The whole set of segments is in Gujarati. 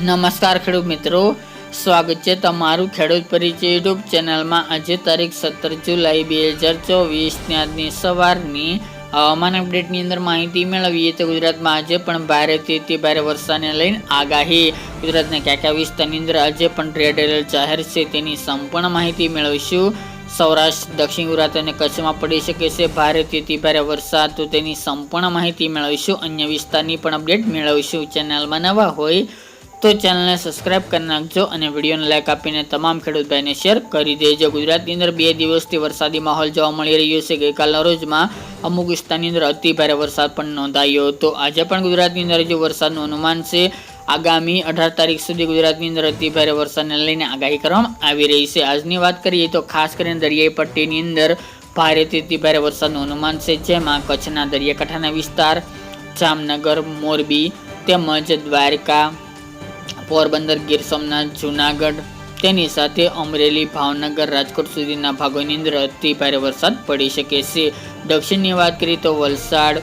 નમસ્કાર ખેડૂત મિત્રો, સ્વાગત છે તમારું ખેડૂત પરિચય યુટ્યુબ ચેનલમાં। આજે તારીખ 17 જુલાઈ 2024 આજની સવારની હવામાન અપડેટની અંદર માહિતી મેળવીએ તો ગુજરાતમાં આજે પણ ભારેથી અતિ ભારે વરસાદને લઈને આગાહી। ગુજરાતના કયા વિસ્તારની અંદર આજે પણ રેડ એલર્ટ જાહેર છે તેની સંપૂર્ણ માહિતી મેળવીશું। સૌરાષ્ટ્ર, દક્ષિણ ગુજરાત અને કચ્છમાં પડી શકે છે ભારેથી અતિ ભારે વરસાદ, તો તેની સંપૂર્ણ માહિતી મેળવીશું। અન્ય વિસ્તારની પણ અપડેટ મેળવીશું। ચેનલમાં નવા હોય તો ચેનલને સબસ્ક્રાઇબ કરી નાખજો અને વિડીયોને લાઇક આપીને તમામ ખેડૂત ભાઈને શેર કરી દેજો। ગુજરાતની અંદર 2 દિવસથી વરસાદી માહોલ જોવા મળી રહ્યો છે। ગઈકાલના રોજમાં અમુક વિસ્તારની અંદર અતિ ભારે વરસાદ પણ નોંધાયો હતો। આજે પણ ગુજરાતની અંદર હજુ વરસાદનું અનુમાન છે। આગામી 18 તારીખ સુધી ગુજરાતની અંદર અતિ ભારે વરસાદને લઈને આગાહી કરવામાં આવી રહી છે। આજની વાત કરીએ તો ખાસ કરીને દરિયાઈ પટ્ટીની અંદર ભારેથી અતિ ભારે વરસાદનું અનુમાન છે, જેમાં કચ્છના દરિયાકાંઠાના વિસ્તાર, જામનગર, મોરબી તેમજ દ્વારકા, પોરબંદર, ગીર સોમનાથ, જુનાગઢ, તેની સાથે અમરેલી, ભાવનગર, રાજકોટ સુધીના ભાગોની અંદર અતિ ભારે વરસાદ પડી શકે છે। દક્ષિણની વાત કરીએ તો વલસાડ,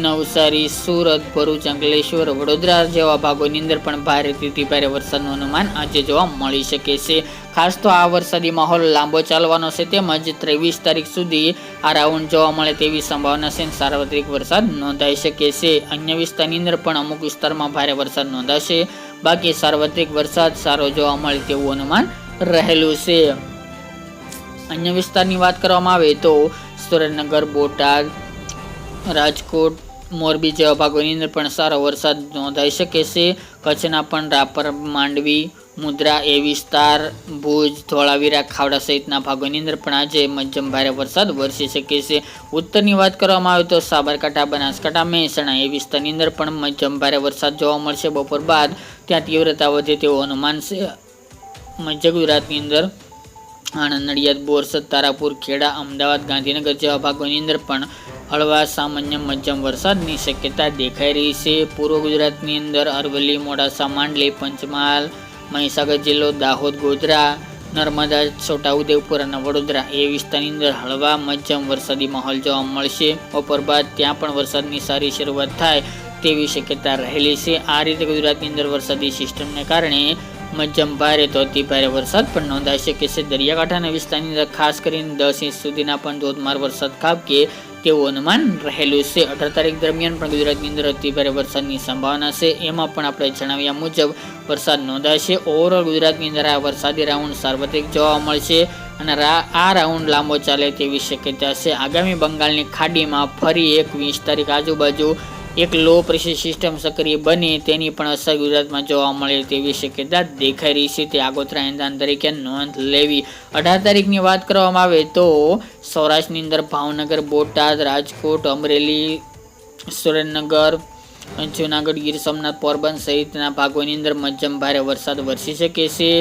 નવસારી, સુરત, ભરૂચ, અંકલેશ્વર, વડોદરા જેવા ભાગોની અંદર પણ ભારેથી અતિ ભારે વરસાદનું અનુમાન આજે જોવા મળી શકે છે। ખાસ તો આ વરસાદી માહોલ લાંબો ચાલવાનો છે, તેમજ 23 તારીખ સુધી આ રાઉન્ડ જોવા મળે તેવી સંભાવના છે। સાર્વત્રિક વરસાદ નોંધાઈ શકે છે। અન્ય વિસ્તારની અંદર પણ અમુક વિસ્તારમાં ભારે વરસાદ નોંધાશે, બાકી સાર્વત્રિક વરસાદ સારો જોવા મળે તેવું અનુમાન રહેલું છે। અન્ય વિસ્તારની વાત કરવામાં આવે તો સુરેન્દ્રનગર, બોટાદ, રાજકોટ, મોરબી જેવા ભાગોની અંદર પણ સારો વરસાદ નોંધાઈ શકે છે। કચ્છના પણ રાપર, માંડવી, મુદ્રા એ વિસ્તાર, ભુજ, ધોળાવીરા, ખાવડા સહિતના ભાગોની અંદર પણ આજે મધ્યમ ભારે વરસાદ વરસી શકે છે। ઉત્તરની વાત કરવામાં આવે તો સાબરકાંઠા, બનાસકાંઠા, મહેસાણા એ વિસ્તારની અંદર પણ મધ્યમ ભારે વરસાદ જોવા મળશે। બપોર બાદ ત્યાં તીવ્રતા વધે તેવું અનુમાન છે। મધ્ય ગુજરાતની અંદર આણંદ, નડિયાદ, બોરસદ, તારાપુર, ખેડા, અમદાવાદ, ગાંધીનગર જેવા ભાગોની અંદર પણ હળવા સામાન્ય મધ્યમ વરસાદની શક્યતા દેખાઈ રહી છે। પૂર્વ ગુજરાતની અંદર અરવલ્લી, મોડાસા, માંડલી, પંચમહાલ, મહીસાગર જિલ્લો, દાહોદ, ગોધરા, નર્મદા, છોટાઉદેપુર અને વડોદરા એ વિસ્તારની અંદર હળવા મધ્યમ વરસાદી માહોલ જોવા મળશે। બપોર બાદ ત્યાં પણ વરસાદની સારી શરૂઆત થાય તેવી શક્યતા રહેલી છે। આ રીતે ગુજરાતની અંદર વરસાદી સિસ્ટમને કારણે મધ્યમ ભારે તો અતિ ભારે વરસાદ પણ નોંધાઈ શકે છે। દરિયાકાંઠાના વિસ્તારની અંદર ખાસ કરીને 10 ઇંચ સુધીના પણ ધોધમાર વરસાદ ખાબકે તેવું અનુમાન રહેલું છે। 18 તારીખ દરમિયાન પણ ગુજરાતની અંદર અતિ ભારે વરસાદની સંભાવના છે। એમાં પણ આપણે જણાવ્યા મુજબ વરસાદ નોંધાશે। ઓવરઓલ ગુજરાતની અંદર આ વરસાદી રાઉન્ડ સાર્વત્રિક જોવા મળશે અને આ રાઉન્ડ લાંબો ચાલે તેવી શક્યતા છે। આગામી બંગાળની ખાડીમાં ફરી 20 તારીખ આજુબાજુ એક લો પ્રેશર સિસ્ટમ સક્રિય બને તેની પણ અસર ગુજરાતમાં જોવા મળે તેવી શક્યતા દેખાઈ રહી છે, તે આગોતરા એંધાણ તરીકે નોંધ લેવી। 18 તારીખની વાત કરવામાં આવે તો સૌરાષ્ટ્રની અંદર ભાવનગર, બોટાદ, રાજકોટ, અમરેલી, સુરેન્દ્રનગર, જુનાગઢ, ગીર સોમનાથ, પોરબંદર સહિતના ભાગોની અંદર મધ્યમ ભારે વરસાદ વરસી શકે છે।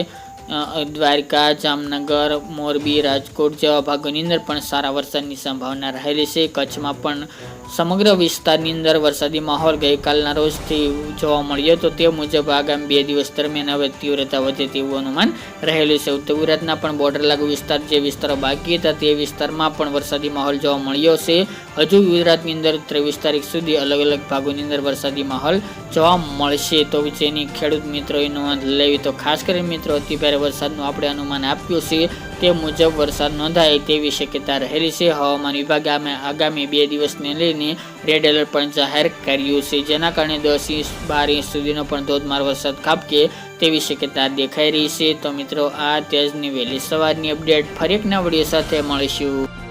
દ્વારકા, જામનગર, મોરબી, રાજકોટ જેવા ભાગોની અંદર પણ સારા વરસાદની સંભાવના રહેલી છે। કચ્છમાં પણ સમગ્ર વિસ્તારની અંદર વરસાદી માહોલ ગઈકાલના રોજથી જોવા મળ્યો હતો, તે મુજબ આગામી 2 દિવસ દરમિયાન હવે તીવ્રતા વધે તેવું અનુમાન રહેલું છે। ઉત્તર ગુજરાતના પણ બોર્ડર લાગુ વિસ્તાર જે વિસ્તારો બાકી હતા તે વિસ્તારમાં પણ વરસાદી માહોલ જોવા મળ્યો છે। હજુ ગુજરાતની અંદર 23 તારીખ સુધી અલગ અલગ ભાગોની અંદર વરસાદી માહોલ જોવા મળશે, તો જેની ખેડૂત મિત્રોએ નોંધ લેવી। તો ખાસ કરીને મિત્રો અતિ ભારે વરસાદનું આપણે અનુમાન આપ્યું છે, તે મુજબ વરસાદ નોંધાય તેવી શક્યતા રહેલી છે। હવામાન વિભાગે આગામી 2 દિવસને લઈને રેડ એલર્ટ પણ જાહેર કર્યું છે, જેના કારણે 10 ઇંચ 12 ઇંચ સુધીનો પણ ધોધમાર વરસાદ ખાબકે તેવી શક્યતા દેખાઈ રહી છે। તો મિત્રો આ ત્યાજની વહેલી સવારની અપડેટ, ફરી એક નવા વિડીયો સાથે મળીશું।